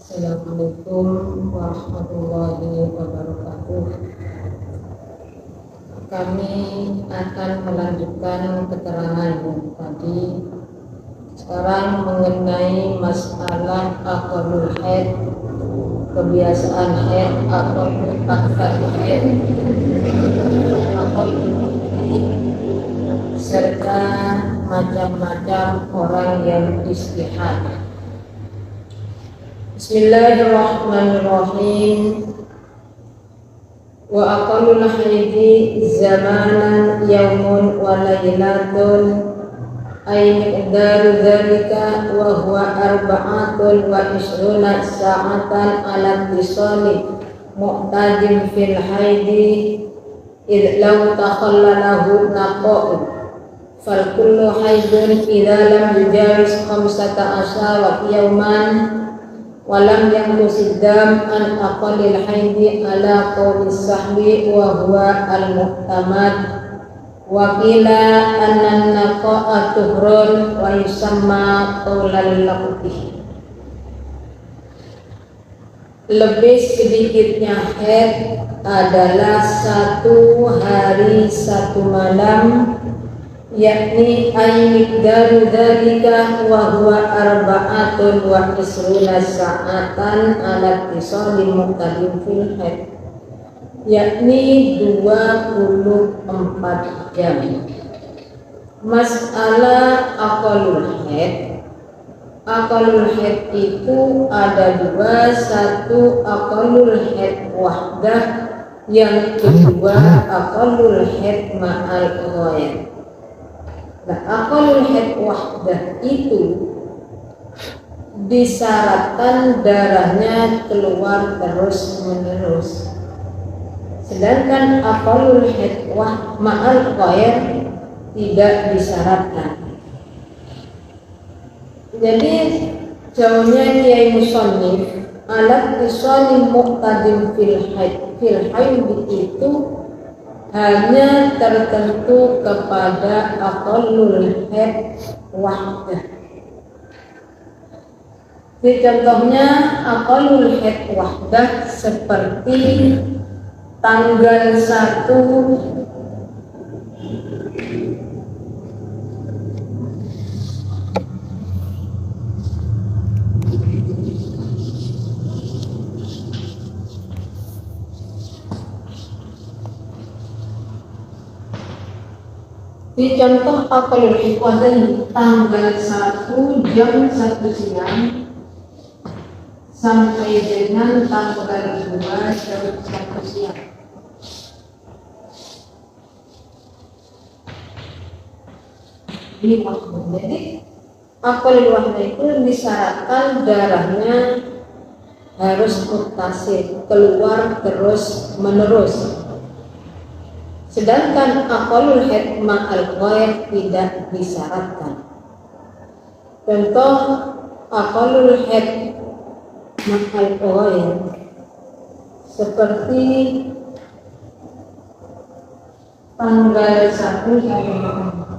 Assalamualaikum warahmatullahi wabarakatuh. Kami akan melanjutkan keterangan tadi. Sekarang mengenai masalah aqallul haid, kebiasaan haid, aqallul haid, serta macam-macam orang yang istihad. Bismillahirrahmanirrahim. Wa aqallul haidi zamanan yaumun wa laylatun ay miqdaru dzalika wa huwa arba'atun wa ishruna sa'atan ala tisali mu'tadim fil haidi id law takhallalahu naqa'u fal kullu haidun idza lam yujawiz 15 yawman walam yanqusid dam an aqallil haidi ala qawli sahbi wa huwa al-mu'tamad wa qila anna naqa'a tuhrun wa yusamma qawlal laqti. Lebih sedikitnya haid adalah 1 hari 1 malam, yakni miqdaru dzalika wa huwa arba'atun wa isruna sa'atan ala tisali muqtadim fil haid, yakni 24 jam. Masalah aqallul haid. Aqallul haid itu ada 2, 1 aqallul haid wahdah, yang kedua aqallul haid ma'al ghaib. Nah, aqallul haid wahdah itu disyaratkan darahnya keluar terus menerus, sedangkan aqallul haid ma'al ghaib tidak disyaratkan. Jadi jawabnya Kiai Musannif, alat tisali muqtadim fil haid itu hanya tertentu kepada aqallul haid wahdah. Contohnya aqallul haid wahdah seperti tanggal 1 di contoh aqallul haid wahdah tanggal 1 jam 1 siang sampai dengan tanggal 2 jam 1 siang. Ini maksudnya. Jadi aqallul wahdah itu disyaratkan darahnya harus muttasil, keluar terus menerus. Sedangkan aqallul haid ma'al ghaib tidak disyaratkan. Contoh aqallul haid ma'al ghaib seperti tanggal 1 sampai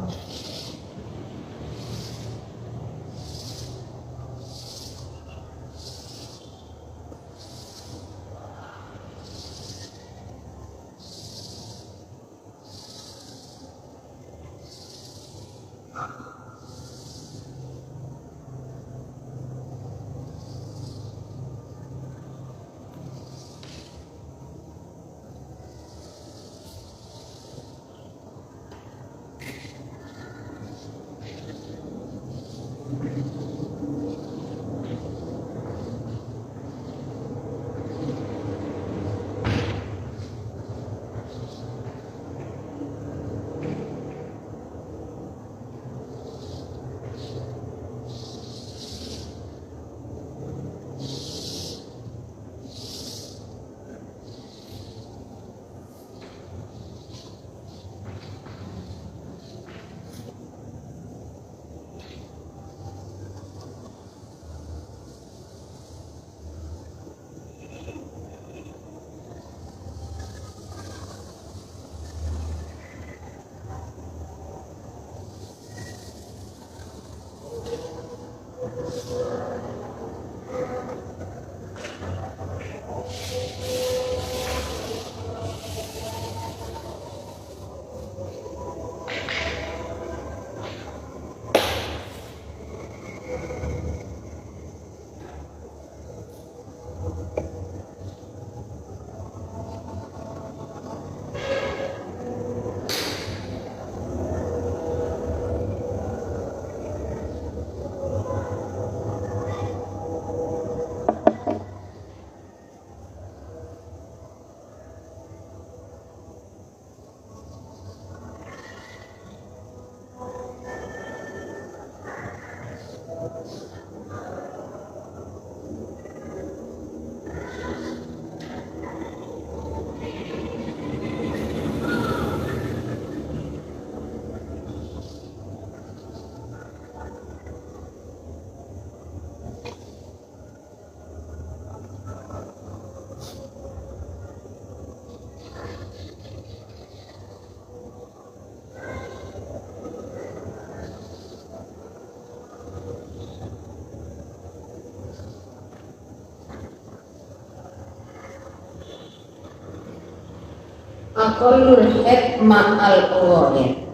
aqallul haid ma'al ghaib.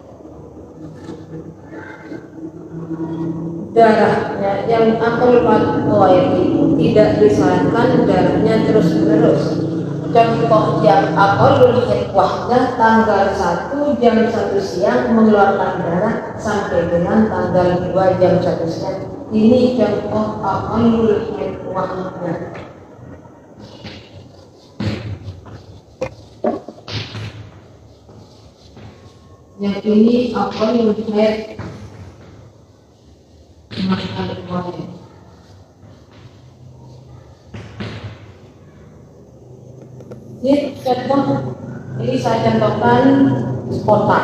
Darahnya yang aqallul ghaib itu tidak disarankan darahnya terus-menerus. Contoh yang aqallul haid wahdah tanggal 1 jam 1 siang mengeluarkan darah sampai dengan tanggal 2 jam 1 siang. Ini contoh aqallul haid wahdah. Yang ini aqallul haid ma'al ghaib. Ini contoh, ini saya contohkan kota.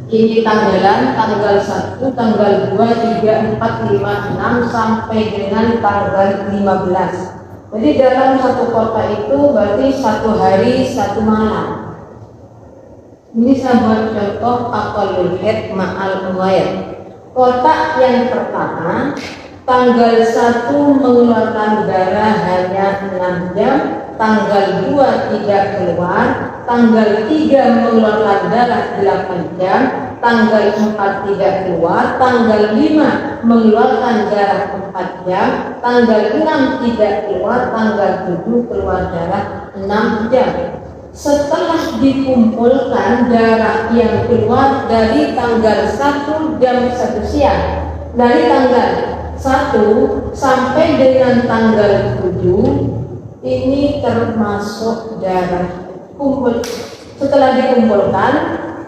Ini tanggalan tanggal 1, tanggal 2, 3, 4, 5, 6 sampai dengan tanggal 15. Jadi dalam satu kota itu berarti 1 hari 1 malam. Ini saya buat contoh aqallul haid ma'al ghaib. Kota yang pertama tanggal 1 mengeluarkan darah hanya 6 jam, tanggal 2 tidak keluar, tanggal 3 mengeluarkan darah 8 jam, tanggal 4 tidak keluar, tanggal 5 mengeluarkan darah 4 jam, tanggal 6 tidak keluar, tanggal 7 keluar darah 6 jam. Setelah dikumpulkan darah yang keluar dari tanggal 1 jam 1 siang, dari tanggal 1 sampai dengan tanggal 7, ini termasuk darah kumpul. Setelah dikumpulkan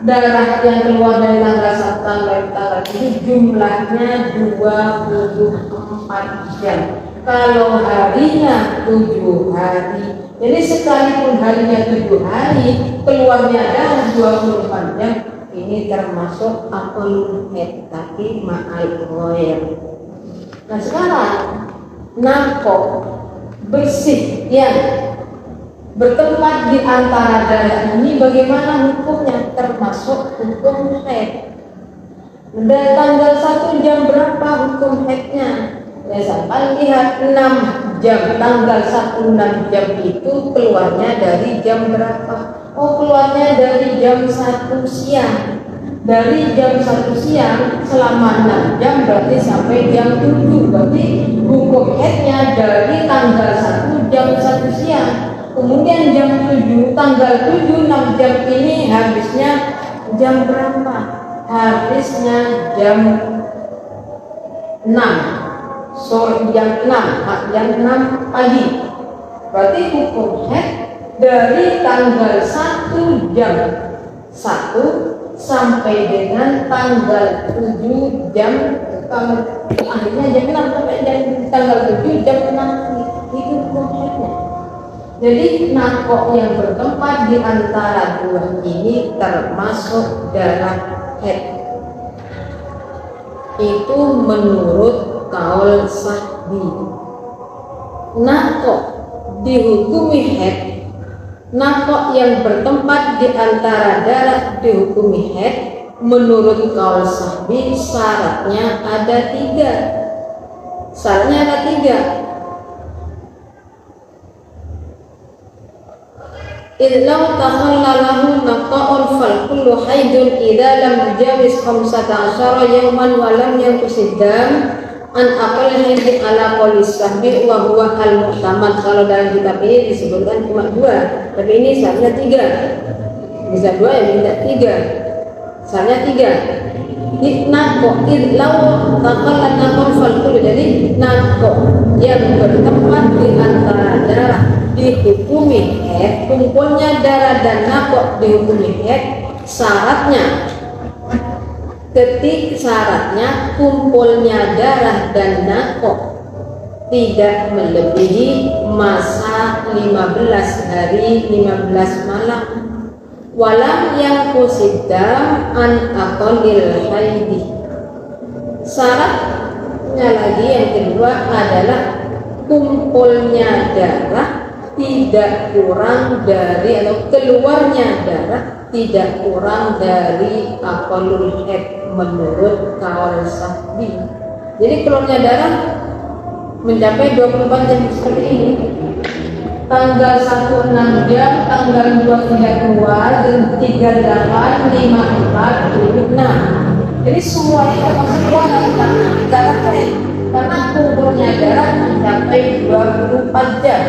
darah yang keluar dari tanggal 1 sampai tanggal 7 jumlahnya 24 jam. Kalau harinya 7 hari, jadi sekalipun harinya 7 hari, keluarnya darah 24 jam, ini termasuk aqallul haid tapi ma'al ghaib. Nah sekarang narko bersih yang bertempat di antara darah ini bagaimana hukumnya? Termasuk hukum haid. Dan tanggal 1 jam berapa hukum haidnya? Misalkan lihat 6 jam, tanggal 1 6 jam itu keluarnya dari jam berapa? Oh keluarnya dari jam 1 siang. Dari jam 1 siang selama 6 jam berarti sampai jam 7. Berarti hukum haidnya dari tanggal 1 jam 1 siang. Kemudian jam 7, tanggal 7 6 jam ini habisnya jam berapa? Habisnya jam 6 sore, jam 6 pagi. Berarti hukum haid dari tanggal 1 jam 1 sampai dengan tanggal 7 jam, akhirnya jam 6 sampai tanggal 7 jam 6 itu hukum haidnya. Jadi narko yang bertempat di antara dua ini termasuk darah haid. Itu menurut kaul Sahbi. Narko dihukumi haid. Narko yang bertempat di antara darah dihukumi haid. Menurut kaul Sahbi syaratnya ada 3. Syaratnya ada 3. Idlau takhallalahu naqa'un fal kullu haidun idza lam yujawiz 15 yawman wa lam yanqusid dam an aqal haidin ala qolis sahbi wa huwa al muhtamad. Kalau dalam kitab ini disebutkan cuma 2, tapi ini syaratnya 3. Bisa 2 ya, minta 3. Syaratnya 3. Naqo idlau takhallalahu fal kullu, jadi naqo yang bertempat di antara darah dihukumi haid, kumpulnya darah dan naqo dihukumi haid. Syaratnya kumpulnya darah dan naqo tidak melebihi masa 15 hari 15 malam. Walam yang kusidam an aqallil haidi. Syaratnya lagi yang kedua adalah kumpulnya darah tidak kurang dari, atau keluarnya darah tidak kurang dari aqallul haid menurut kaul Sahbi. Jadi keluarnya darah mencapai 24 jam seperti ini. tanggal 1 6 jam, tanggal 2 tidak keluar, dan 3 8 5 4 7 6. Jadi semua ini termasuk keluar darah haid karena kumpulnya darah mencapai 24 jam.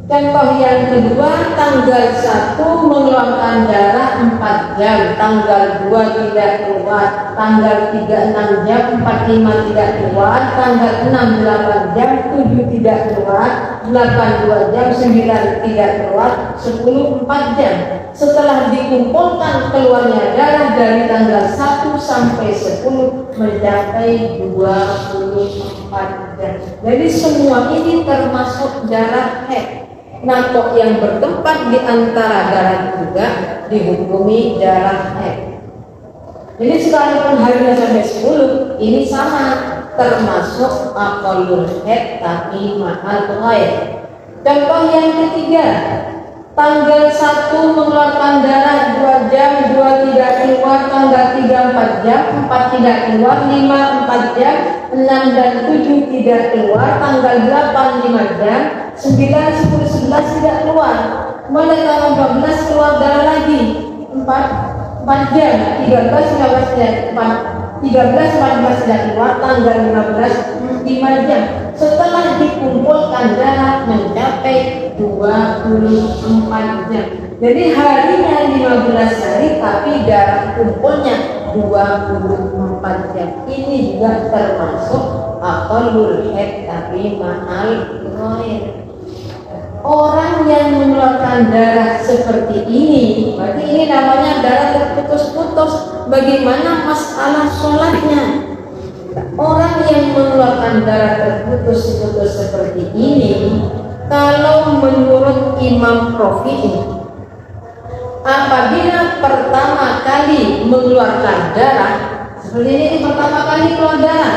Contoh yang kedua, tanggal 1 mengeluarkan darah 4 jam, tanggal 2 tidak keluar, tanggal 3 6 jam, 4 5 tidak keluar, tanggal 6 8 jam, 7 tidak keluar, 8 2 jam, 9 tidak keluar, 10 4 jam. Setelah dikumpulkan keluarnya darah dari tanggal 1 sampai 10 mencapai 24 jam. Jadi semua ini termasuk darah haid. Nah, kok yang bertempat di antara darah juga dihukumi darah haid. Jadi sekalipun harinya sampai 10, ini sama, termasuk aqallul haid tapi ma'al ghaib. Contoh yang ketiga, tanggal 1 mengeluarkan darah 2 jam, 2 tidak keluar, tanggal 3 4 jam, 4 tidak keluar, 5 4 jam, 6 dan 7 tidak keluar, tanggal 8 5 jam, 9 10 11 tidak keluar. Mulai tanggal 12 keluar darah lagi 4 jam, 13 15 jam, 13 14 tidak keluar, tanggal 15 5 jam. Setelah dikumpulkan darah mencapai 24 jam. Jadi harinya 15 hari tapi darah kumpulnya 24 jam. Ini juga termasuk aqallul haid tapi ma'al ghaib. Orang yang mengeluarkan darah seperti ini, berarti ini namanya darah terputus-putus. Bagaimana masalah sholatnya? Orang yang mengeluarkan darah terputus-putus seperti ini, kalau menurut Imam Rafi'i, apabila pertama kali mengeluarkan darah seperti ini, pertama kali keluar darah,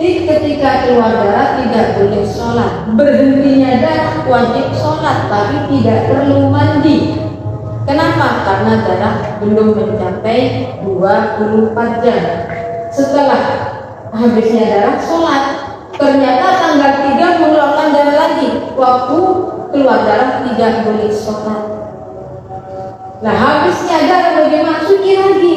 ketika keluar darah tidak boleh sholat. Berhentinya darah wajib sholat, tapi tidak perlu mandi. Kenapa? Karena darah belum mencapai 24 jam. Setelah habisnya darah, sholat. Ternyata tanggal 3 mengeluarkan darah lagi. Waktu keluar darah tidak boleh sholat. Nah, habisnya darah bagaimana? Suci lagi.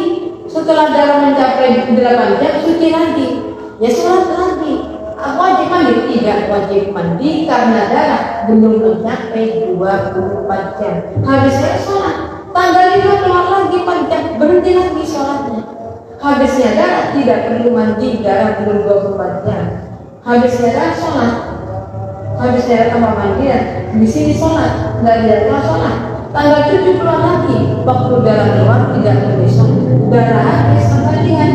Setelah darah mencapai 8 jam, suci lagi. Ya sholat lagi. Wajib mandi? Tidak wajib mandi karena darah belum mencapai 24 jam. Habisnya sholat. Tanggal 5 keluar lagi 4 jam, berhenti lagi sholatnya. Habisnya darah tidak perlu mandi, darah belum 24 jam. Habisnya darah sholat. Habisnya darah tambah mandi, di sini sholat, nggak ada keluar sholat. Tanggal 7 keluar lagi, waktu darah keluar tidak boleh sholat. Darah habis kembalian.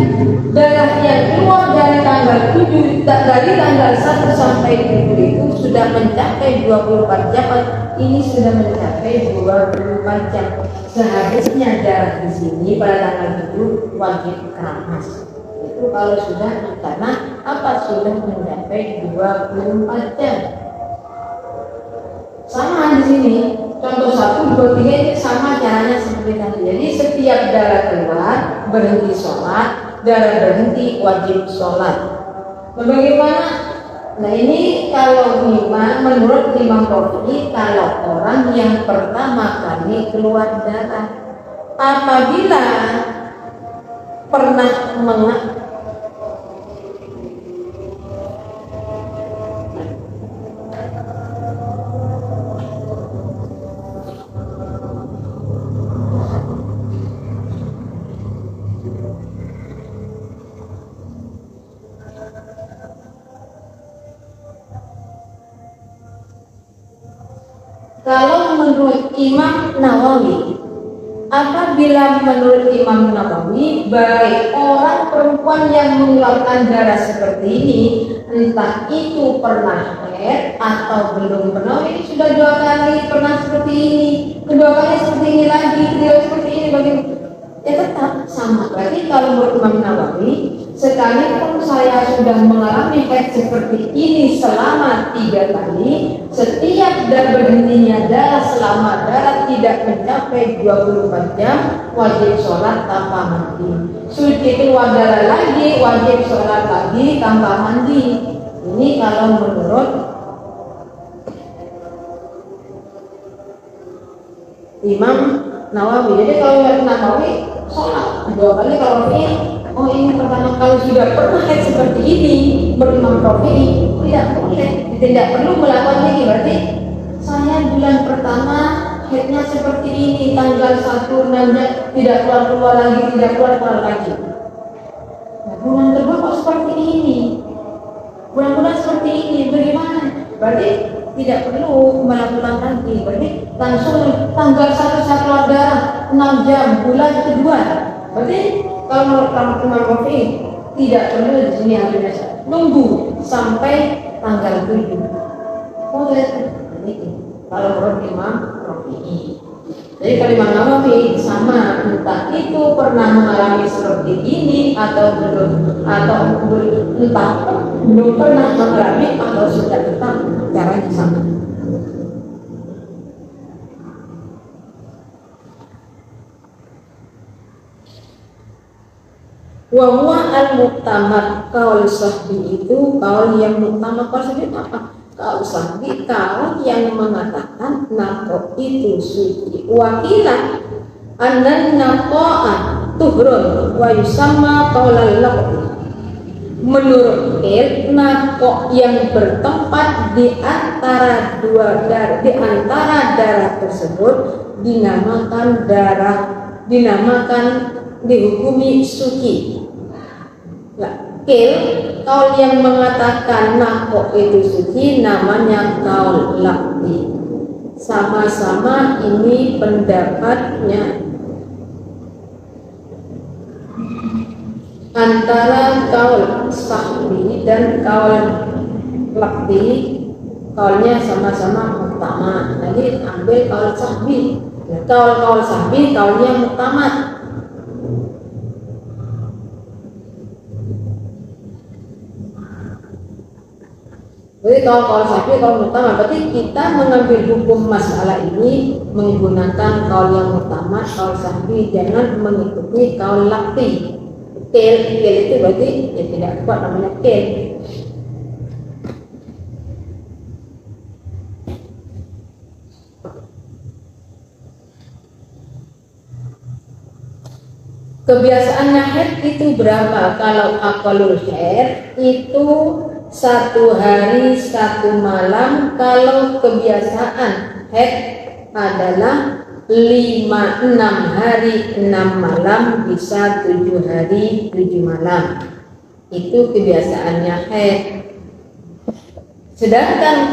Darah yang keluar dari tanggal 7, dari tanggal 1 sampai 7 itu sudah mencapai 24 jam. Ini sudah mencapai 24 jam. Seharusnya darah di sini pada tanggal 7 wajib keramas. Itu kalau sudah, karena apa, sudah mencapai 24 jam. Sama di sini. Contoh 1, 2, 3 ini sama caranya seperti tadi. Jadi setiap darah keluar berhenti sholat, darah berhenti wajib sholat. Nah, bagaimana? Nah, ini kalau menurut Imam Rafi'i, kalau orang yang pertama kali keluar darah, apabila pernah kalau menurut Imam Nawawi, apabila menurut Imam Nawawi, baik orang perempuan yang mengeluarkan darah seperti ini, entah itu pernah haid atau belum pernah, ini sudah 2 kali pernah seperti ini, kedua kali seperti ini lagi, kedua seperti ini, bagaimana? Ya tetap sama. Berarti kalau menurut Imam Nawawi, sekalipun saya sudah mengalami haid seperti ini selama 3 kali, setiap berhentinya darah selama darah tidak mencapai 24 jam, wajib sholat tanpa mandi. Suci keluar darah lagi, wajib sholat lagi tanpa mandi. Ini kalau menurut Imam Nawawi. Jadi kalau Imam Nawawi sholat 2 kali, kalau Rafi'i, oh ini pertama kali sudah pernah haid seperti ini berimam Rafi'i, tidak boleh, tidak perlu melakukan ini. Berarti saya bulan pertama haidnya seperti ini, tanggal 1 nanda tidak keluar lagi, tidak keluar lagi. Nah, bulan kedua kok seperti ini, bulan-bulan seperti ini, bagaimana? Berarti tidak perlu melakukan lagi. Berarti langsung tanggal 1 saya keluar darah 6 jam bulan kedua. Berarti kalau menurut Imam Rafi'i tidak perlu di sini harus nunggu sampai tanggal 7. Boleh ini kalau menurut Imam Rafi'i. Jadi kalau Imam Nawawi sama, entah itu pernah mengalami seperti ini atau belum, atau entah belum pernah mengalami atau sudah tetap caranya sama. Wa huwa al-mu'tamad, kaul sahbi itu kaul yang muktamad. Kaul sahbi apa? Kaul sahbi kaul yang mengatakan naqo itu suci. Wakilah anan naqo'ah tuhrun wa yusamma qaulal laqi. Menurut naqo yang bertempat di antara darah tersebut dinamakan dihukumi suci. Kaul yang mengatakan naqo itu suci namanya kaul laqi. Sama-sama ini pendapatnya antara kaul sahbi dan kaul laqi. Kaulnya sama-sama muktamad. Jadi ambil kaul sahbi. Kaul sahbi kaulnya muktamad. Jadi kalau sahbi, kalau muktamad, berarti kita mengambil hukum masalah ini menggunakan kaul yang muktamad, kaul sahbi, jangan mengikuti kaul laqi. Kel itu berarti ya tidak kuat, namanya kel. Kebiasaannya haid itu berapa? Kalau aqallul haid itu 1 hari 1 malam. Kalau kebiasaan haid adalah 6 hari 6 malam, bisa 7 hari 7 malam. Itu kebiasaannya haid. Sedangkan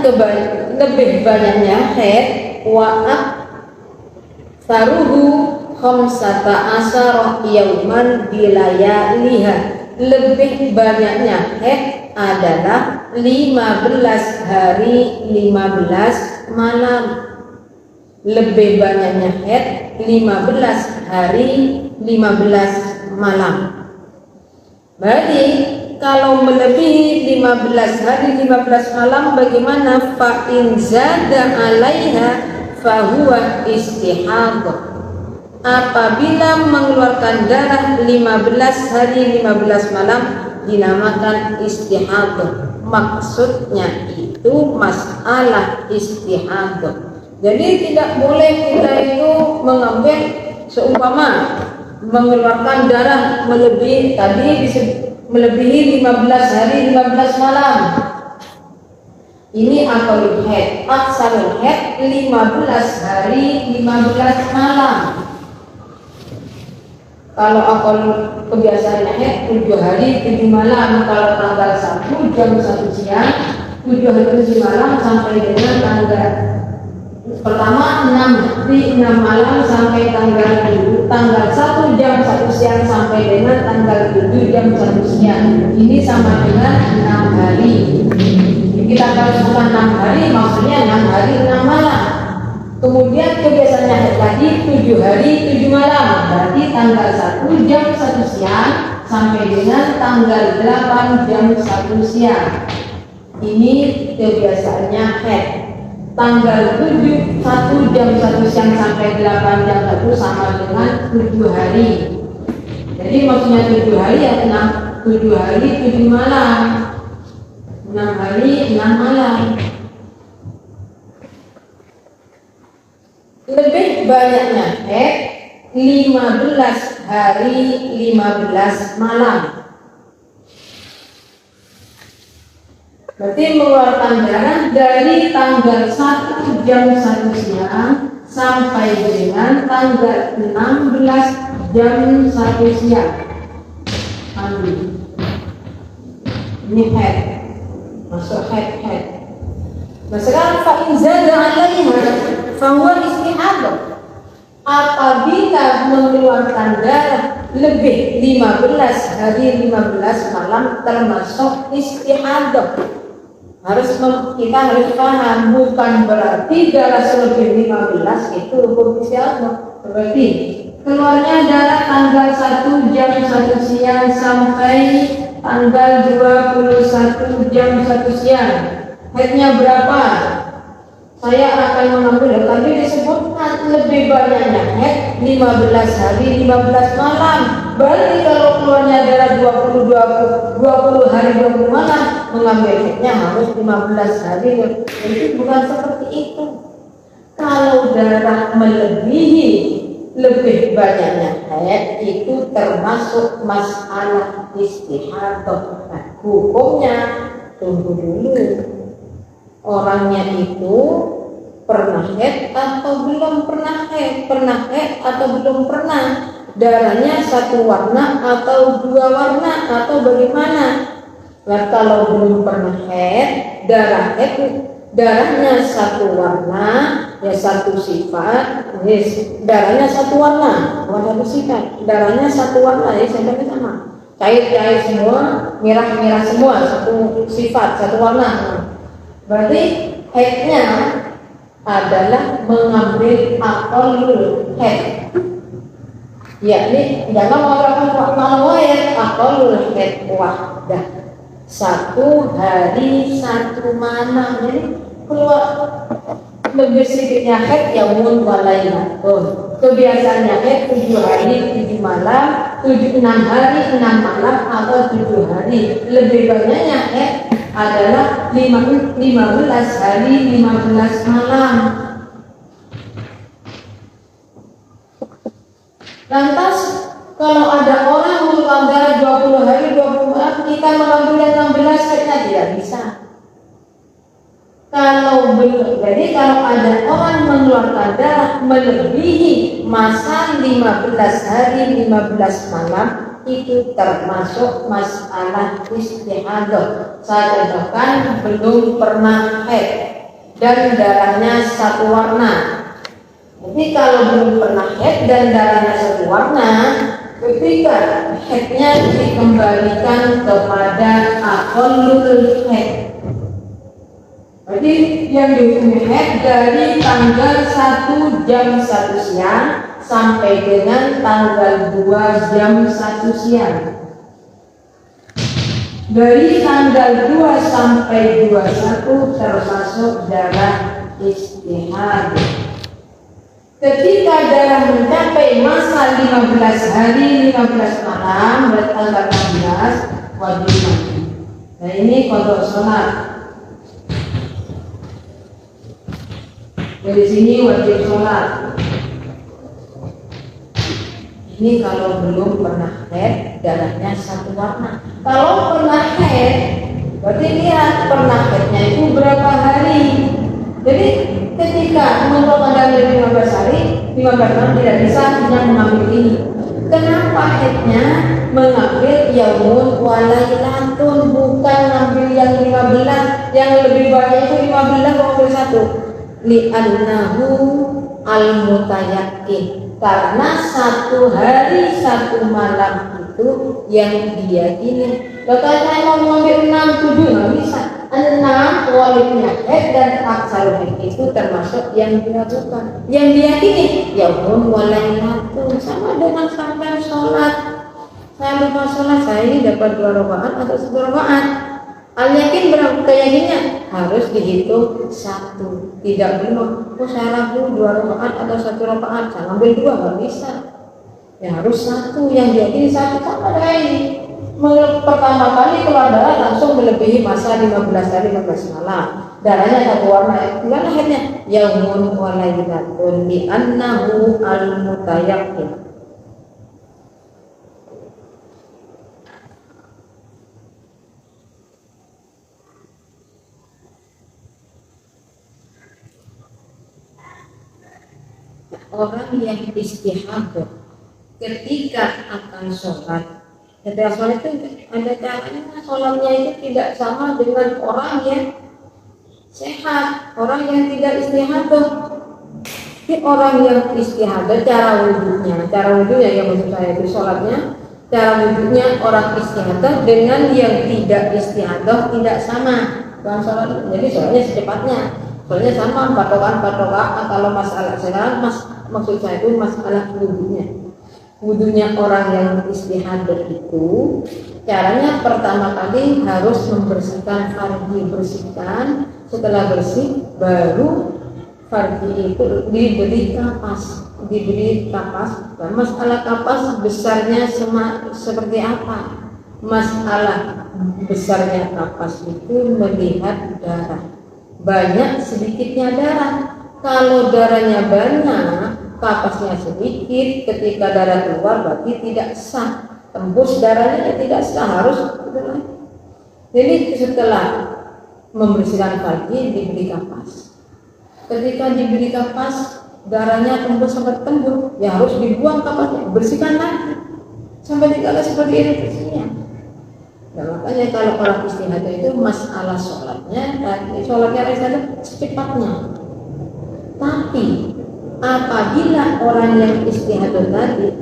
lebih banyaknya haid wa'ak saruhu khamsata asyara yauman bilayaliha. Lebih banyaknya haid adalah 15 hari 15 malam. Lebih banyaknya haid 15 hari 15 malam. Berarti kalau melebihi 15 hari 15 malam bagaimana? Fa in zada 'alaiha fa huwa istihadh. Apabila mengeluarkan darah 15 hari 15 malam dinamakan istihadh. Maksudnya itu masalah istihadh. Jadi tidak boleh kita itu mengambil seumpama mengeluarkan darah melebihi 15 hari 15 malam. Ini aqallul haid. Aksarul haid 15 hari 15 malam. Kalau aqallul kebiasaannya haid 7 hari 7 malam. Kalau tanggal 1 jam 1 siang 7 hari 7 malam sampai dengan tanggal pertama 6 malam sampai tanggal 1 jam 1 siang sampai dengan tanggal 7 jam 1 siang. Ini sama dengan 6 hari. Kita kalau bukan 6 hari maksudnya 6 hari 6 malam. Kemudian kebiasaannya tadi 7 hari 7 malam. Berarti tanggal 1 jam 1 siang sampai dengan tanggal 8 jam 1 siang. Ini kebiasaannya haid. Tanggal 1 jam 1 siang sampai 8 jam 1 sama dengan 7 hari. Jadi maksudnya 7 hari ya 7 hari 7 malam. 6 hari 6 malam. Lebih banyaknya haid 15 hari 15 malam. Berarti mengeluarkan darah dari tanggal 1 jam 1 siang sampai dengan tanggal 16 jam 1 siang. Ini haid, masuk haid. Nah sekarang fa'in zada alaiha fahuwa istihadah. Apabila mengeluarkan darah lebih 15 hari 15 malam termasuk istihadah. Kita harus paham, bukan berarti darah selebih 15 itu hukum istihadah. Berarti keluarnya darah tanggal 1 jam 1 siang sampai tanggal 21 jam 1 siang. Haidnya berapa? Saya akan mengambil, tadi disebutkan lebih banyaknya haid 15 hari 15 malam. Berarti kalau keluarnya darah 20 hari 20 malam, mengambil haidnya harus 15 hari. Jadi bukan seperti itu. Kalau darah melebihi lebih banyaknya haid itu termasuk masalah istihadah. Nah, hukumnya tunggu dulu. Orangnya itu pernah haid atau belum pernah haid, atau belum pernah, darahnya satu warna atau dua warna atau bagaimana. Nah kalau belum pernah haid, darahnya satu warna, ya satu sifat, darahnya satu warna, bukan satu sifat, darahnya satu warna, ya sama, cair semua, merah semua, satu sifat, satu warna. Berarti haidnya adalah mengambil aqallul haid. Yakni jangan mengatakan malam haid, aqallul haid wahdah. 1 hari 1 malam. Jadi keluar lebih sedikitnya haid yaumun wa lailatun. Kebiasaannya haid 7 hari 7 malam, 6 hari 6 malam atau 7 hari. Lebih banyaknya haid adalah 15 hari 15 malam. Lantas kalau ada orang mengeluarkan darah 20 hari 20 malam, kita mengambil yang 16 haidnya tidak bisa. Jadi kalau ada orang mengeluarkan darah melebihi masa 15 hari 15 malam, itu termasuk masalah istihadah. Saya contohkan belum pernah haid dan darahnya satu warna. Jadi kalau belum pernah haid dan darahnya satu warna, ketika haidnya dikembalikan kepada aqallul haid. Jadi yang dihukumi haid dari tanggal 1 jam 1 siang sampai dengan tanggal 2 jam 1 siang. Dari tanggal 2 sampai 21 termasuk darah istihadah. Ketika darah mencapai masa 15 hari 15 malam berarti tanggal 16 wajib mandi. Nah ini qada sholat. Dari sini wajib sholat. Ini kalau belum pernah haid, darahnya satu warna. Kalau pernah haid, berarti lihat pernah haidnya itu berapa hari. Jadi ketika mengeluarkan darah 15 hari, 15 hari tidak bisa hanya mengambil ini. Kenapa haidnya mengambil yaumun wa lailatun, bukan ngambil yang 15, yang lebih banyak itu 15 mengambil satu. Li'annahu al-mutayakkin, karena 1 hari 1 malam itu yang diyakini. Kalau saya mau mengambil 6, 7 nggak bisa. 6 walinya haid dan aksar haid itu termasuk yang dilakukan, yang diyakini yaumun wa lailatun. Sama dengan sampai sholat, saya lupa sholat, saya ini dapat 2 rakaat atau 1 rakaat. Al-yakin berapa keyakinannya? Harus dihitung 1. Tidak belum. Saya ragu 2 rakaat atau 1 rakaat. Saya ambil 2 nggak bisa. Ya harus 1 yang diyakini 1 sama dengan ini. Pertama kali keluar darah langsung melebihi masa 15 hari 15 malam. Darahnya satu warna. Bukan akhirnya yaumun wa lailatun li annahu al-mutayaqqin. Orang yang istihadah ketika akan sholat, ketika sholat itu ada caranya. Sholatnya itu tidak sama dengan orang yang sehat, orang yang tidak istihadah. Jadi orang yang istihadah cara wudhunya yang maksud saya itu sholatnya, cara wudhunya orang istihadah dengan yang tidak istihadah tidak sama. Bukan sholat, jadi sholatnya secepatnya. Soalnya sama patokan kalau masalah sekarang maksud saya itu masalah wudhunya orang yang istihadah itu caranya pertama kali harus membersihkan farji, bersihkan, setelah bersih baru farji itu diberi kapas. Dan masalah kapas besarnya seperti apa? Masalah besarnya kapas itu melihat darah. Banyak sedikitnya darah. Kalau darahnya banyak, kapasnya sedikit, ketika darah keluar berarti tidak sah. Tembus darahnya tidak sah, harus betul. Jadi setelah membersihkan farji diberi kapas. Ketika diberi kapas, darahnya tembus sampai tembus, ya harus dibuang kapasnya, bersihkan lagi sampai tidak seperti ini bersihnya. Nah, makanya kalau orang istihadah itu masalah sholatnya istihadah secepatnya. Tapi apabila orang yang istihadah tadi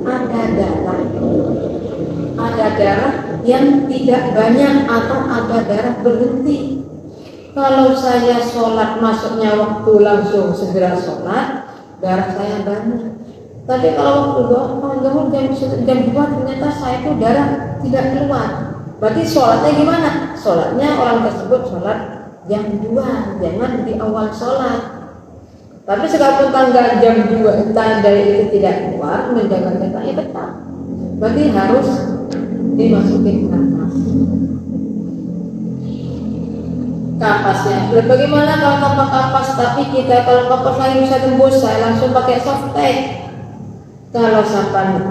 ada darah yang tidak banyak atau ada darah berhenti. Kalau saya sholat masuknya waktu langsung segera sholat, darah saya banyak. Tapi kalau waktu jam 2 ternyata saya itu darah tidak keluar. Berarti sholatnya gimana? Sholatnya orang tersebut sholat jam 2, jangan di awal sholat. Tapi sekalipun tanggal jam 2 tanda itu tidak keluar, menjaga ya tetap. Berarti harus dimasukin kapasnya. Bagaimana kalau tanpa kapas? Tapi kita kalau kapas saya bisa tembus, saya langsung pakai softtek. Kalau sampai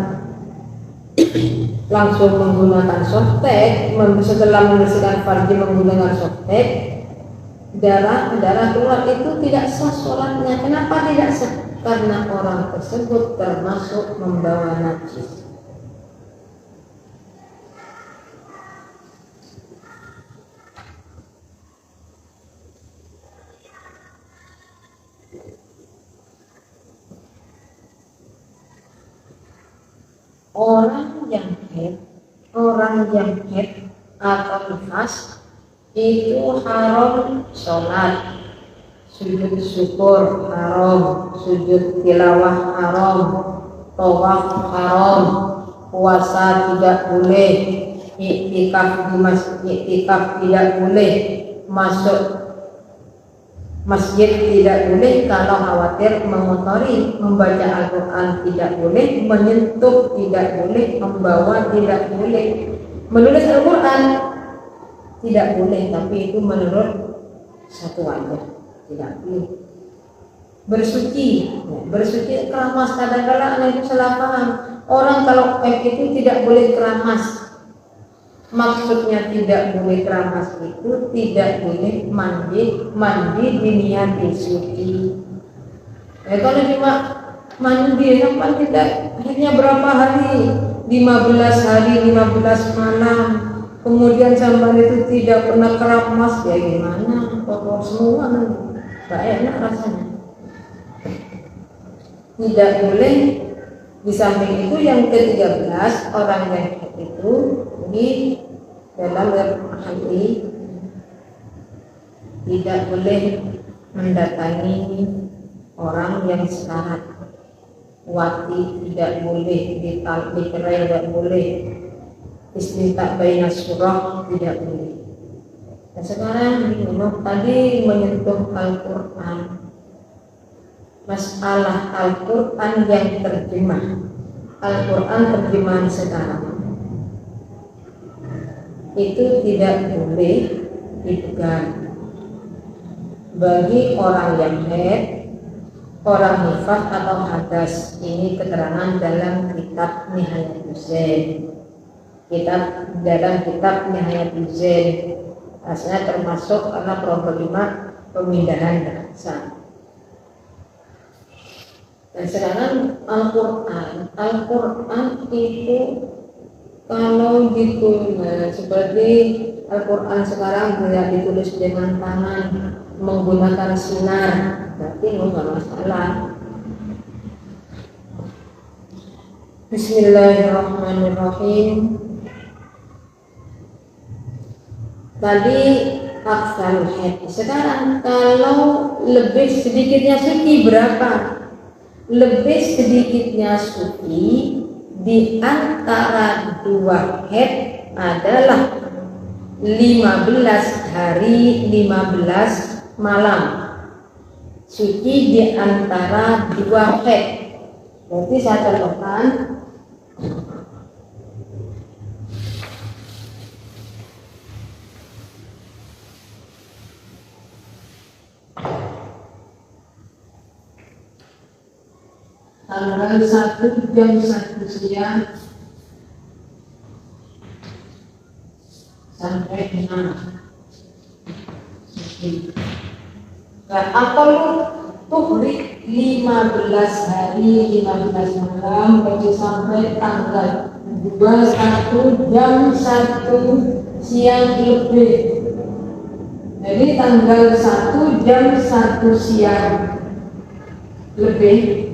langsung menggunakan softtek, setelah membersihkan farji menggunakan softtek, darah keluar itu tidak sah sholatnya. Kenapa tidak sah? Karena orang tersebut termasuk membawa najis. Orang yang haid atau nifas itu haram sholat, sujud syukur haram, sujud tilawah haram, tawaf haram, puasa tidak boleh, iktikaf di masjid tidak boleh, masuk masjid tidak boleh kalau khawatir mengotori, membaca Al-Quran tidak boleh, menyentuh tidak boleh, membawa tidak boleh, menulis Al-Quran tidak boleh, tapi itu menurut satu wajah tidak boleh. Bersuci keramas, kadang-kadang ada yang salah paham. Orang kalau kayak itu tidak boleh keramas. Maksudnya tidak boleh keramas itu tidak boleh mandi diniati suci. Kalau cuma mandi sampai tidak hanya berapa hari, 15 hari 15 malam, kemudian sampai itu tidak pernah keramas, ya gimana? Kotor semua nanti, tak enak rasanya. Tidak boleh. Di samping itu yang ke-13 orang yang itu di dalam hati tidak boleh mendatangi orang yang sekarat, wati tidak boleh, dikerai tidak boleh, istinta baina surah tidak boleh. Nah, sekarang tadi menyentuh Al-Quran. Masalah Al-Quran yang terjemah, Al-Quran terjemahan sekarang itu tidak boleh dipegang. Bagi orang yang haid, orang nifas atau hadas, ini keterangan dalam kitab Nihayatul Zain. Dalam kitab Nihayatul Zain, asalnya termasuk karena problema pemindahan bahasa. Dan sekarang Al-Quran itu kalau ditulis seperti Al-Quran sekarang tidak ditulis dengan tangan menggunakan sinar, berarti nggak masalah. Bismillahirrahmanirrahim. Tadi aksarul haid. Sekarang kalau lebih sedikitnya suci berapa? Lebih sedikitnya suci di antara dua haid adalah 15 hari 15 malam. Suci di antara dua haid. Berarti saya contohkan tanggal 1 jam 1 siang sampai 6. Nah, atau tuhri 15 hari 15 malam berarti sampai tanggal 21 jam 1 siang lebih. Jadi tanggal 1 jam 1 siang lebih.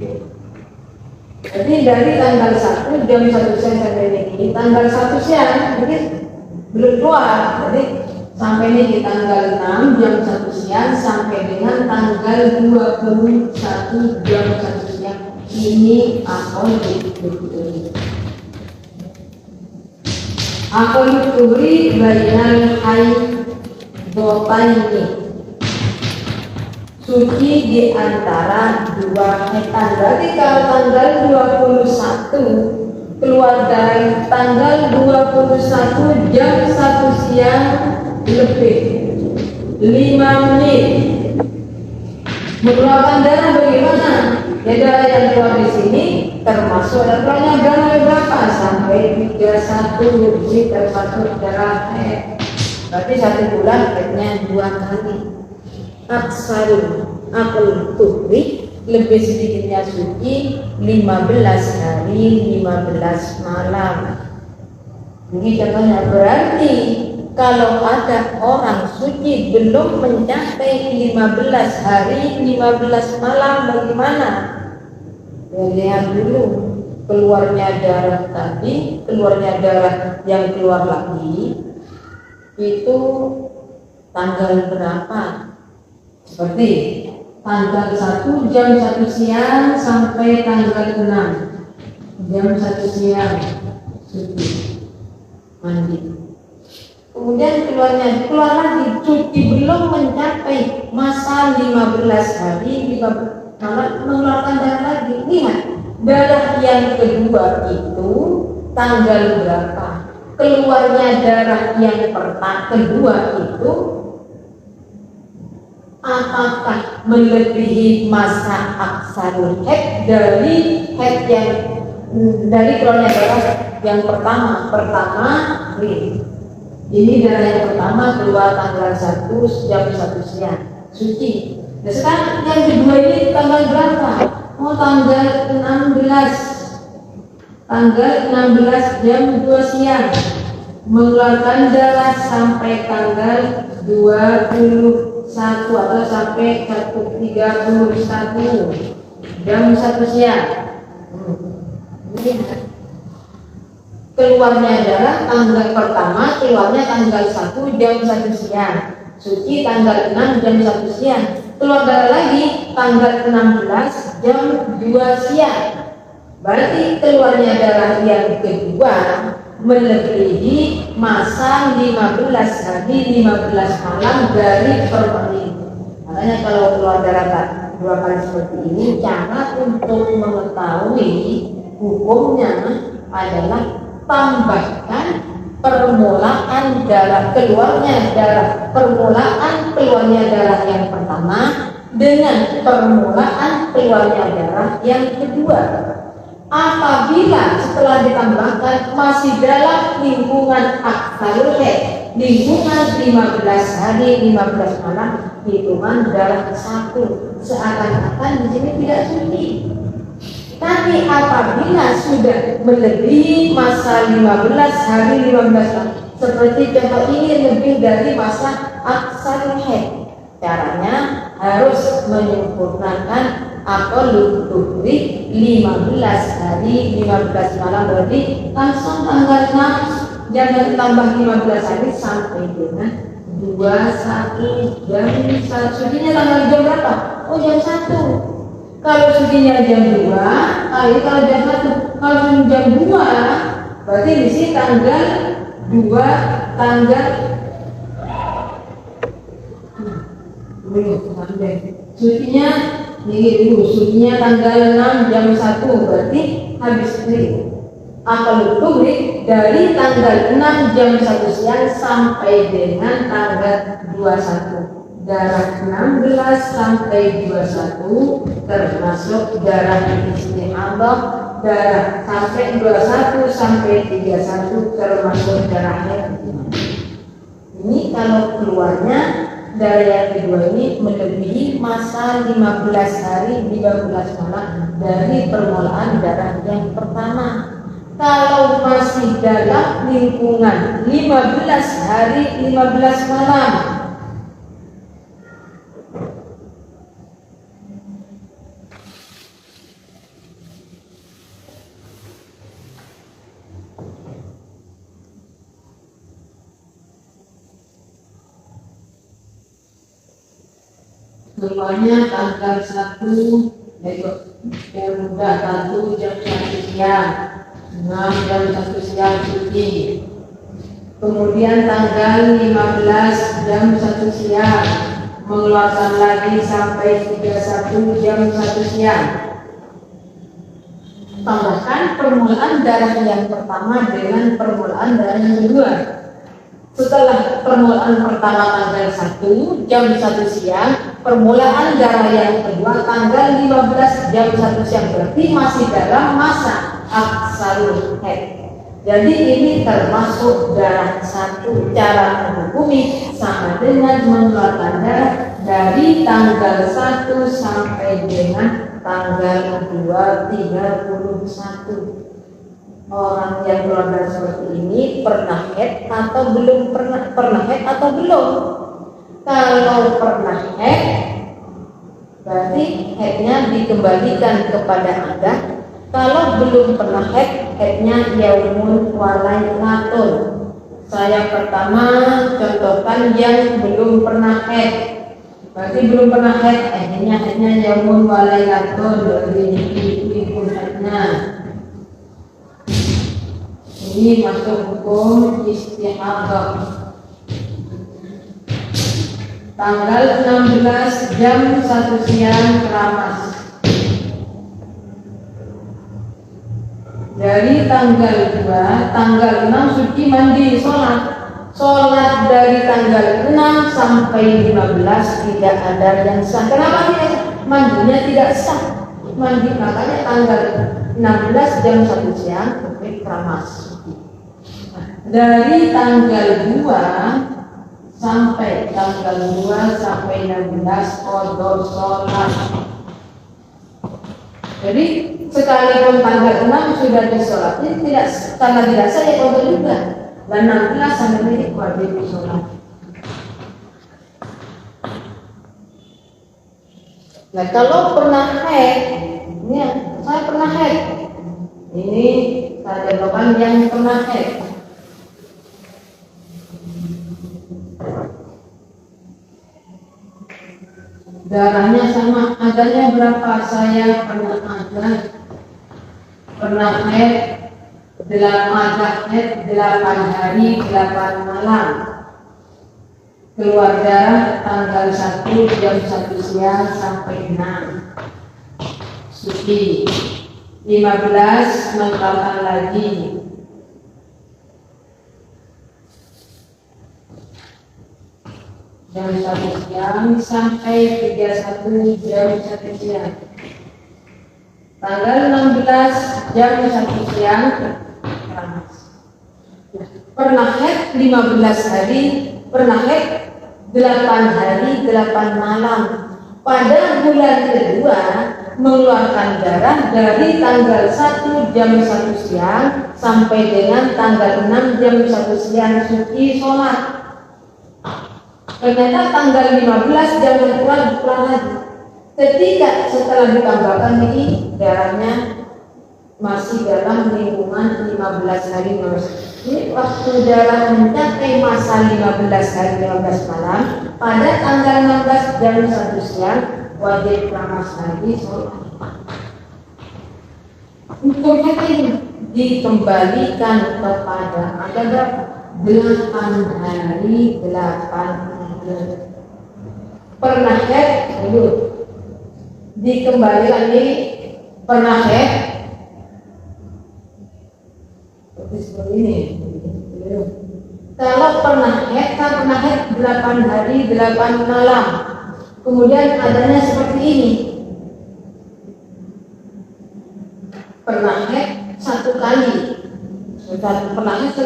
Jadi dari tanggal 1 jam 1 siang sampai ini tanggal 1 siang jadi belum keluar. Jadi sampai ini di tanggal 6 jam 1 siang sampai dengan tanggal 21 jam 1 siang. Ini akal dituri. Akal dituri bainal haidhaini. Suci di antara dua haid. Berarti kalau tanggal 21 keluar dari tanggal 21 jam 1 siang lebih 5 menit mengeluarkan darah bagaimana? Ya darah yang keluar di sini termasuk darahnya darah berapa? Sampai 31 ini termasuk darah haid. Berarti 1 bulan haidnya 2 kali. Aksarul akal tuhri lebih sedikitnya suci 15 hari 15 malam. Ini contohnya. Berarti kalau ada orang suci belum mencapai 15 hari 15 malam bagaimana? Ya, lihat dulu keluarnya darah tadi, keluarnya darah yang keluar lagi itu tanggal berapa? Seperti tanggal 1 jam 1 siang sampai tanggal 6 jam 1 siang suci mandi. Kemudian keluar lagi cuci belum mencapai masa 15 hari 15 malam mengeluarkan darah lagi. Lihat darah yang kedua itu tanggal berapa? Keluarnya darah yang kedua itu apakah melebihi masa aksarul haid dari haid yang dari keluarnya darah yang pertama ini darah yang pertama keluar tanggal 1 jam 1 siang suci. Nah sekarang yang kedua ini tanggal berapa? Oh tanggal 16 jam 2 siang mengeluarkan darah sampai tanggal 21 atau sampai 31 jam 1 siang. Keluarnya darah tanggal pertama keluarnya tanggal 1 jam 1 siang suci tanggal 6 jam 1 siang keluar darah lagi tanggal 16 jam 2 siang. Berarti keluarnya darah yang kedua melebihi masa 15 hari 15 malam dari permandi. Makanya kalau keluar darah 2 kali seperti ini, cara untuk mengetahui hukumnya adalah tambahkan permulaan darah keluarnya darah yang pertama dengan permulaan keluarnya darah yang kedua. Apabila setelah ditambahkan masih dalam lingkungan aksalul haid, lingkungan 15 hari 15 malam, hitungan darah 1, seakan-akan di sini tidak suci. Tapi apabila sudah melebihi masa 15 hari 15 malam, seperti contoh ini lebih dari masa aksalul haid, caranya harus menyempurnakan atau luhri 15 hari 15 malam, berarti langsung tanggal 6, jangan tambah 15 hari sampai dengan 21 jam. Sudinya tanggal jam berapa? Oh, jam 1. Kalau sudinya jam 2, kalau jam 1, kalau jam 2 berarti di sini tanggal 2, sudinya ini dulu, sudinya tanggal 6 jam 1, berarti habis itu akal tuhri dari tanggal 6 jam 1 siang sampai dengan tanggal 21. Darah 16 sampai 21 termasuk darah istihadah, darah sampai 21 sampai 31 termasuk darah haid. Ini kalau keluarnya darah yang kedua ini melebihi masa 15 hari 15 malam dari permulaan darah yang pertama. Kalau masih dalam lingkungan 15 hari 15 malam, keluarnya tanggal 1, yaitu mudah 1 jam 1 siang, 6 jam 1 siang suci. Kemudian tanggal 15 jam 1 siang, mengeluarkan lagi sampai 31 jam 1 siang. Tambahkan permulaan darah yang pertama dengan permulaan darah yang kedua. Setelah permulaan pertama tanggal 1 jam 1 siang, permulaan darah yang kedua tanggal 15 jam 1 siang, berarti masih dalam masa aksalul haid. Jadi ini termasuk darah 1. Cara menghukumi sama dengan mengeluarkan darah dari tanggal 1 sampai dengan tanggal 2/31. Orang yang keluar darah seperti ini pernah haid atau belum pernah haid atau belum? Kalau pernah haid, berarti haidnya dikembalikan kepada Anda. Kalau belum pernah haid, haidnya yaumun walailatun. Saya pertama contohkan yang belum pernah haid, berarti belum pernah haid, haidnya yaumun walailatun, berarti ini pun haidnya. Ini masuk hukum istihadah. Tanggal 16 jam 1 siang keramas. Dari tanggal 2, tanggal 6 suci mandi sholat. Sholat dari tanggal 6 sampai 15 tidak ada yang sah. Kenapa tidak? Mandinya tidak sah. Mandi makanya tanggal 16 jam 1 siang keramas. Dari tanggal 2 sampai tanggal 2 sampai 16 qadha sholat. Jadi sekalipun tanggal 6 sudah disolatin, tidak karena tidak sah ya qadha juga. Dan 16 sampai wajib sholat. Nah kalau pernah haid, ini saya pernah haid. Ini saya contohkan yang pernah haid. Darahnya sama, adanya berapa? Saya pernah haid 8 hari 8 malam. Keluar darah tanggal 1 jam 1 siang sampai 6. Suci. 15 menambahkan lagi. jam 1 siang sampai 31 jam 1 siang. Tanggal 16 jam 1 siang pernah haid 15 hari, pernah haid 8 hari 8 malam. Pada bulan kedua mengeluarkan darah dari tanggal 1 jam 1 siang sampai dengan tanggal 6 jam 1 siang suci sholat. Ternyata tanggal 15 jam pulang lagi. Ketika setelah ditambahkan ini darahnya masih dalam lingkungan 15 hari 15. Ini waktu darah mencapai masa 15 hari 15 malam, pada tanggal 16 jam 1 siang wajib keramas lagi sholat. Hukum ini dikembalikan kepada ada berapa? 8 hari 8 malam. Pernah haid dulu dikembalikan ini pernah haid seperti ini. Kalau pernah haid 8 hari 8 malam, kemudian adanya seperti ini. Pernah haid 1 kali, pernah haid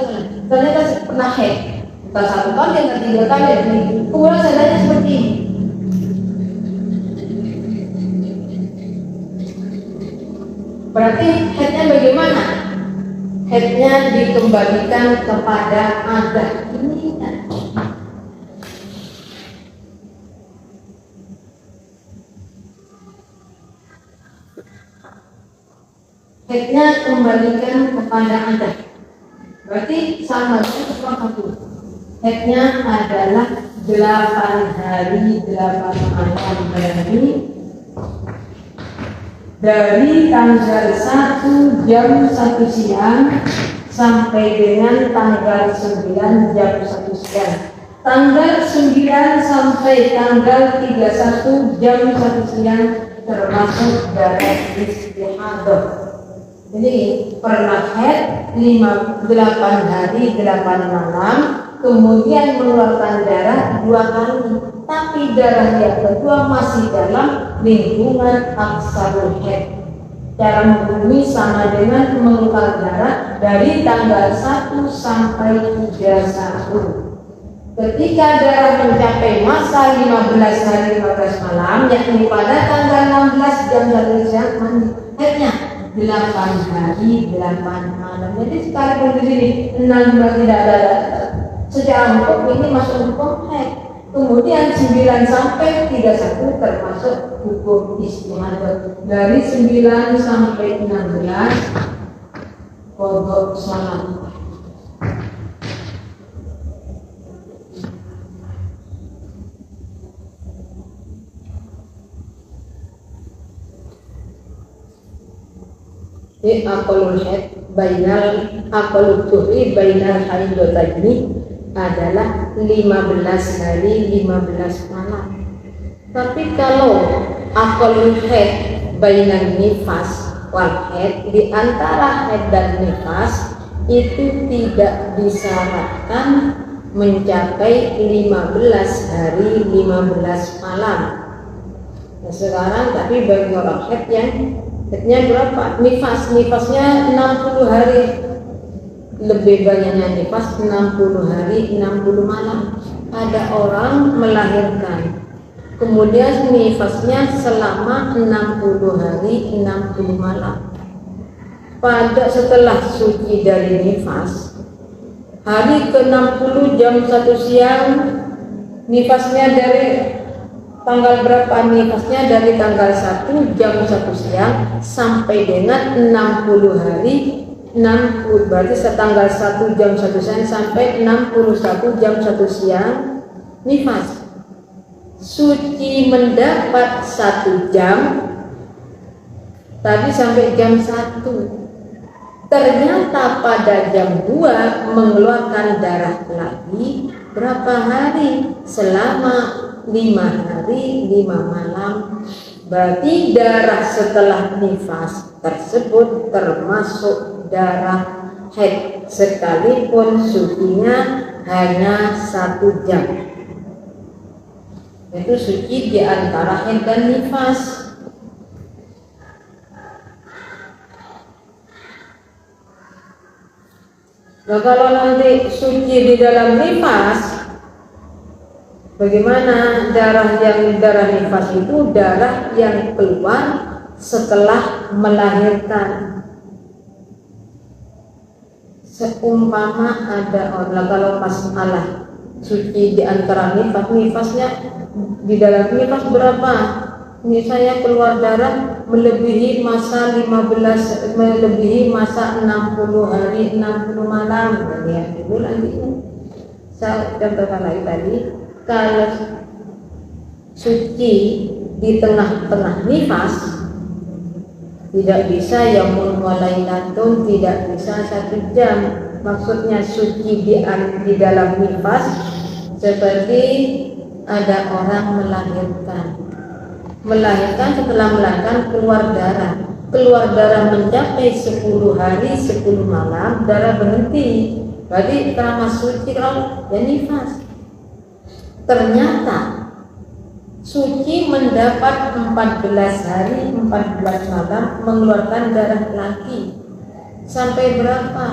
ternyata pernah haid bukan 1 kali yang 3 kali, kemudian adanya seperti ini. Berarti haidnya bagaimana? Haidnya dikembalikan kepada adat ini kan. Haidnya kembalikan kepada adat. Berarti sama seperti itu. Haidnya adalah 8 hari 8 malam dari tanggal 1 jam 1 siang sampai dengan tanggal 9 jam 1 siang. Tanggal 9 sampai tanggal 31 jam 1 siang termasuk darah istihadah. Jadi pernah haid 8 hari 8 malam, kemudian mengeluarkan darah 2 kali, tapi darah yang kedua masih dalam lingkungan aksarul haid. Cara menghubungi sama dengan mengeluarkan darah dari tanggal 1 sampai 31. Ketika darah mencapai masa 15 hari 15 malam, yakni pada tanggal 16 jam 1 siang mandi, haidnya 8 hari 8 malam. Jadi sekalipun di sini 16 tidak ada, secara hukum ini masuk hukum haid. Kemudian 9 sampai 31 termasuk hukum istihadah. Dari 9 sampai 16 qadha salat. Aqalul haid bainal aqalul tuhri bainal haidataini adalah 15 hari 15 malam. Tapi kalau aqalul haid bainal nifas wal haid, di antara haid dan nifas itu tidak disyaratkan mencapai 15 hari 15 malam. Nah, sekarang tapi bagi orang haid yang haidnya berapa? Nifasnya 60 hari. Lebih banyaknya nifas 60 hari 60 malam. Ada orang melahirkan, kemudian nifasnya selama 60 hari 60 malam. Pada setelah suci dari nifas, hari ke-60 jam 1 siang, nifasnya dari tanggal berapa? Nifasnya dari tanggal 1 jam 1 siang sampai dengan 60 hari 60, berarti setanggal 1 jam 1 siang sampai 61 jam 1 siang nifas. Suci mendapat 1 jam tadi sampai jam 1. Ternyata pada jam 2 mengeluarkan darah lagi. Berapa hari? Selama 5 hari 5 malam. Berarti darah setelah nifas tersebut termasuk darah haid sekalipun sucinya hanya 1 jam. Itu suci di antara haid dan nifas. Nah kalau nanti suci di dalam nifas, bagaimana darah nifas itu darah yang keluar setelah melahirkan. Seumpama ada orang kalau masalah suci di antara nifasnya di dalam nifas berapa? Misalnya keluar darah melebihi masa 60 hari 60 malam. Ya, itu lagi. Saya contohkan lagi tadi, kalau suci di tengah-tengah nifas tidak bisa yaumul walailatun, tidak bisa 1 jam. Maksudnya suci di dalam nifas seperti ada orang melahirkan setelah melahirkan keluar darah mencapai 10 hari 10 malam darah berhenti, berarti karena suci kalau ya nifas. Ternyata suci mendapat 14 hari 14 malam mengeluarkan darah lagi sampai berapa?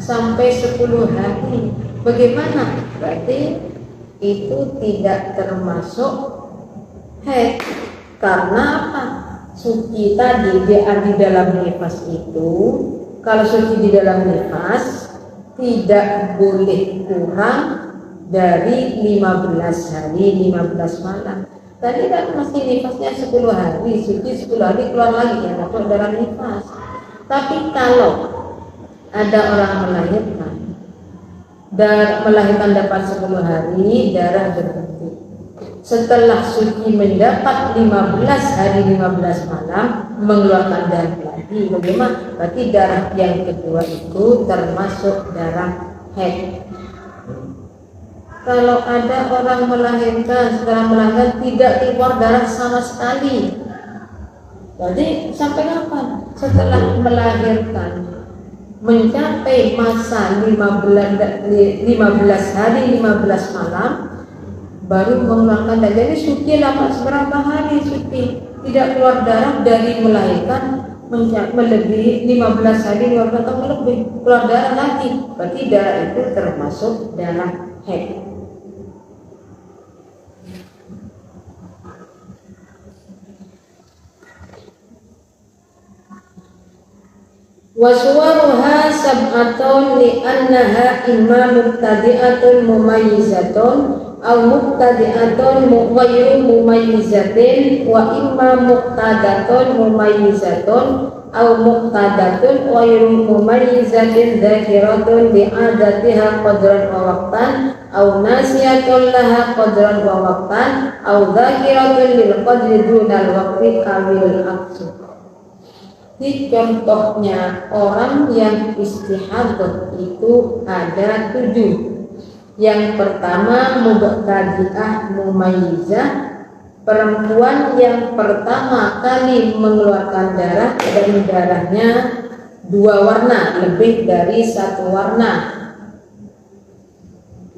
Sampai 10 hari. Bagaimana? Berarti itu tidak termasuk haid. Karena apa? Suci tadi di dalam nifas itu, kalau suci di dalam nifas tidak boleh kurang dari 15 hari 15 malam. Tadi kan masih nifasnya 10 hari, suci 10 hari keluar lagi ya, masuk dalam nifas. Tapi kalau ada orang melahirkan dapat 10 hari darah berhenti. Setelah suci mendapat 15 hari 15 malam mengeluarkan darah lagi. Bagaimana? Berarti darah yang kedua itu termasuk darah haid. Kalau ada orang melahirkan setelah melahirkan tidak keluar darah sama sekali, berarti sampai kapan? Setelah melahirkan mencapai masa 15 hari 15 malam baru mengeluarkan darah. Jadi suci lama seberapa hari suci tidak keluar darah dari melahirkan melebihi 15 hari 15 tahun lebih keluar darah lagi, berarti darah itu termasuk darah haid. Waswaruha sab'atun li'annaha imma mubtadi'atun mumayyizatun aw mubtadi'atun ghairu mumayyizatin wa imma muqtadatun mumayyizatun aw muqtadatun ghairu mumayyizatin dzakiratun bi'adatiha qadran wa waqtan aw nasiyatun laha qadran wa waqtan aw dzakiratun lil qadri dunal waqti awil aqsu. Di contohnya orang yang istihadah itu ada 7. Yang pertama mubtadi'ah mumayyizah, perempuan yang pertama kali mengeluarkan darah dan darahnya 2 warna, lebih dari 1 warna.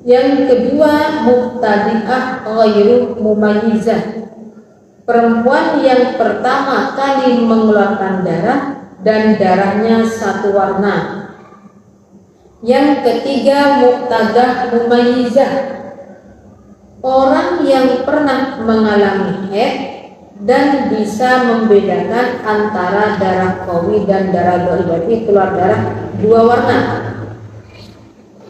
Yang kedua mubtadi'ah ghairu mumayyizah, perempuan yang pertama kali mengeluarkan darah dan darahnya 1 warna. Yang ketiga muqtadah mumayyizah, orang yang pernah mengalami haid dan bisa membedakan antara darah qawi dan darah dhaif, berarti keluar darah 2 warna.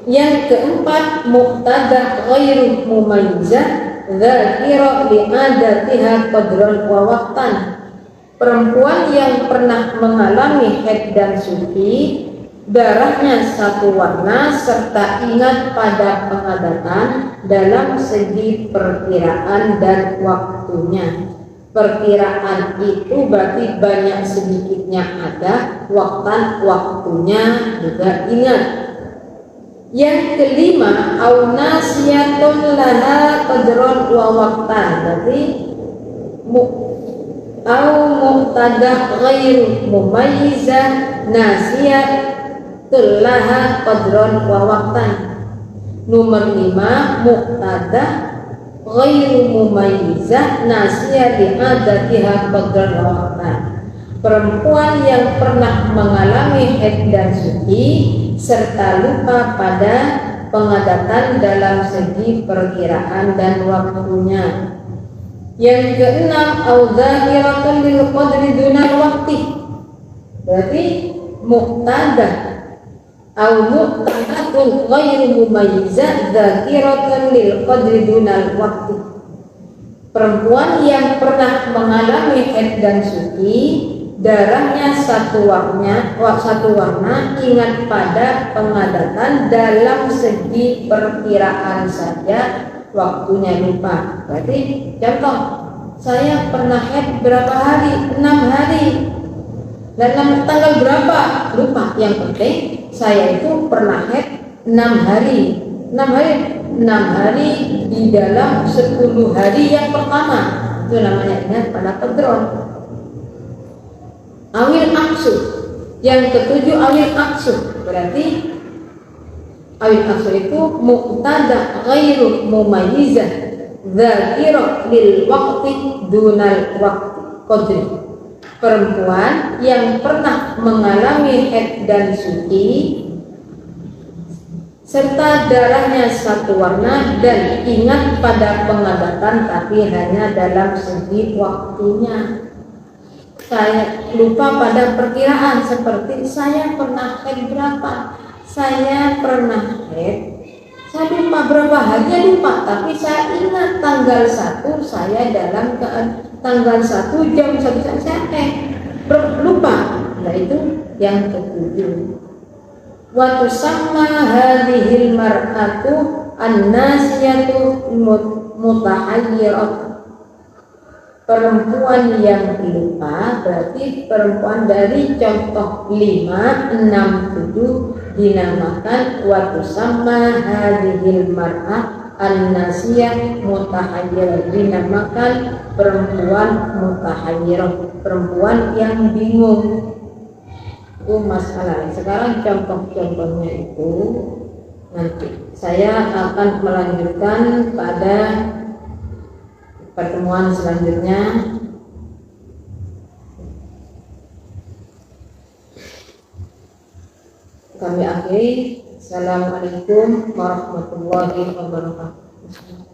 Yang keempat muqtadah ghairu mumayyizah, dzakira li'adatiha qadran wa waqtan, perempuan yang pernah mengalami haid dan suci, darahnya 1 warna serta ingat pada pengadatan dalam segi perkiraan dan waktunya. Perkiraan itu berarti banyak sedikitnya ada, waktunya juga ingat. Yang kelima au nasiyatun laha qadran wa waqtan, berarti au muqtadah ghairu mumayyizah nasiyatun laha qadran wa waqtan. Nomor 5 muqtadah ghairu mumayyizah nasiya li'adatiha qadran waqtan. Perempuan yang pernah mengalami haid dan suci serta lupa pada pengadatan dalam segi perkiraan dan waktunya. Yang keenam, au zahiratun lil qadri dunal waqti. Berarti muqtadah au muqtadatun ghairu mumayyizah zahiratun lil qadri dunal waqti. Perempuan yang pernah mengalami haid dan suci, darahnya satu warna, ingat pada pengadatan dalam segi perkiraan saja, waktunya lupa. Berarti contoh, saya pernah haid berapa hari? 6 hari. Dan tanggal berapa? Lupa. Yang penting saya itu pernah haid 6 hari. 6 hari di dalam 10 hari yang pertama. Itu namanya ingat pada qadron. Awil aksu. Yang ketujuh awil aksu. Berarti awil aksu itu muqtada ghairu mumayyizah dzakira lil waqti dunal waqti qadri. Perempuan yang pernah mengalami haid dan suci serta darahnya satu warna dan ingat pada pengadatan tapi hanya dalam segi waktunya. Saya lupa pada perkiraan, seperti saya pernah haid berapa, saya pernah haid, saya lupa berapa harinya lupa, tapi saya ingat tanggal 1 saya dalam tanggal 1 jam 1 saya haid, lupa. Nah itu yang ketujuh. Wa tusamma hadhil mar'atu an-nasiyatu mutahayyirah. Perempuan yang lupa berarti perempuan dari contoh 5, 6, 7 dinamakan wa tusamma hadhil mar'ah an-nasiyah mutahayyirah, dinamakan perempuan mutahayyirah, perempuan yang bingung. Itu masalah. Sekarang contoh-contohnya itu nanti saya akan melanjutkan pada pertemuan selanjutnya. Kami akhiri. Assalamualaikum warahmatullahi wabarakatuh.